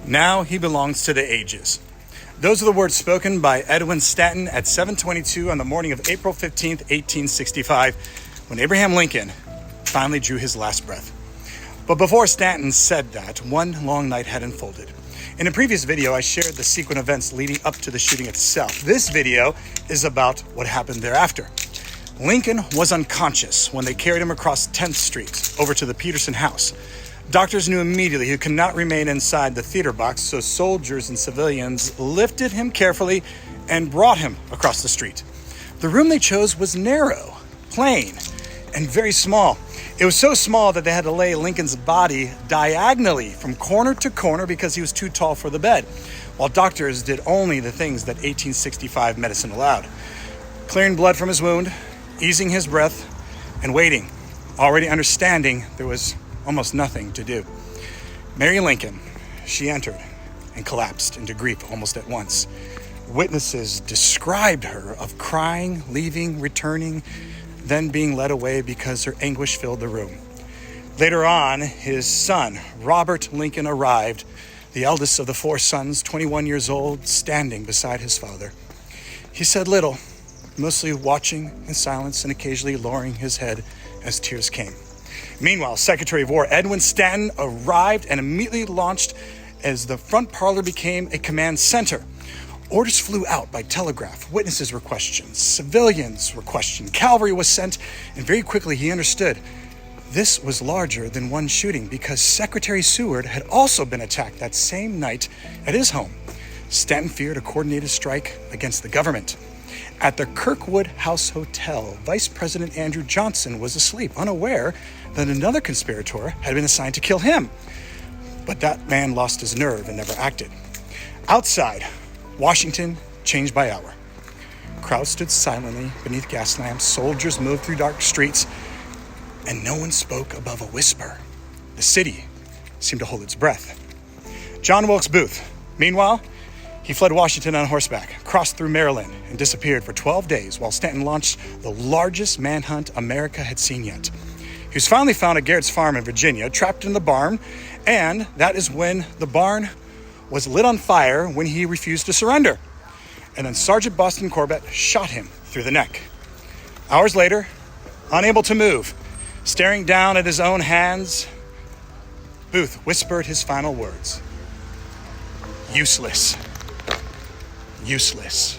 Now he belongs to the ages. Those are the words spoken by Edwin Stanton at 7:22 on the morning of April 15th, 1865, when Abraham Lincoln finally drew his last breath. But before Stanton said that, one long night had unfolded. In a previous video, I shared the sequent events leading up to the shooting itself. This video is about what happened thereafter. Lincoln was unconscious when they carried him across 10th Street over to the Petersen House. Doctors knew immediately he could not remain inside the theater box, so soldiers and civilians lifted him carefully and brought him across the street. The room they chose was narrow, plain, and very small. It was so small that they had to lay Lincoln's body diagonally from corner to corner because he was too tall for the bed, while doctors did only the things that 1865 medicine allowed: clearing blood from his wound, easing his breath, and waiting, already understanding there was almost nothing to do. Mary Lincoln, she entered and collapsed into grief almost at once. Witnesses described her of crying, leaving, returning, then being led away because her anguish filled the room. Later on, his son, Robert Lincoln, arrived, the eldest of the four sons, 21 years old, standing beside his father. He said little, mostly watching in silence and occasionally lowering his head as tears came. Meanwhile, Secretary of War Edwin Stanton arrived and immediately launched as the front parlor became a command center. Orders flew out by telegraph. Witnesses were questioned. Civilians were questioned. Cavalry was sent. And very quickly he understood this was larger than one shooting because Secretary Seward had also been attacked that same night at his home. Stanton feared a coordinated strike against the government. At the Kirkwood House Hotel, Vice President Andrew Johnson was asleep, unaware that another conspirator had been assigned to kill him. But that man lost his nerve and never acted. Outside, Washington changed by hour. Crowds stood silently beneath gas lamps. Soldiers moved through dark streets, and no one spoke above a whisper. The city seemed to hold its breath. John Wilkes Booth, meanwhile, he fled Washington on horseback, crossed through Maryland, and disappeared for 12 days while Stanton launched the largest manhunt America had seen yet. He was finally found at Garrett's farm in Virginia, trapped in the barn, and that is when the barn was lit on fire when he refused to surrender. And then Sergeant Boston Corbett shot him through the neck. Hours later, unable to move, staring down at his own hands, Booth whispered his final words: "Useless. Useless."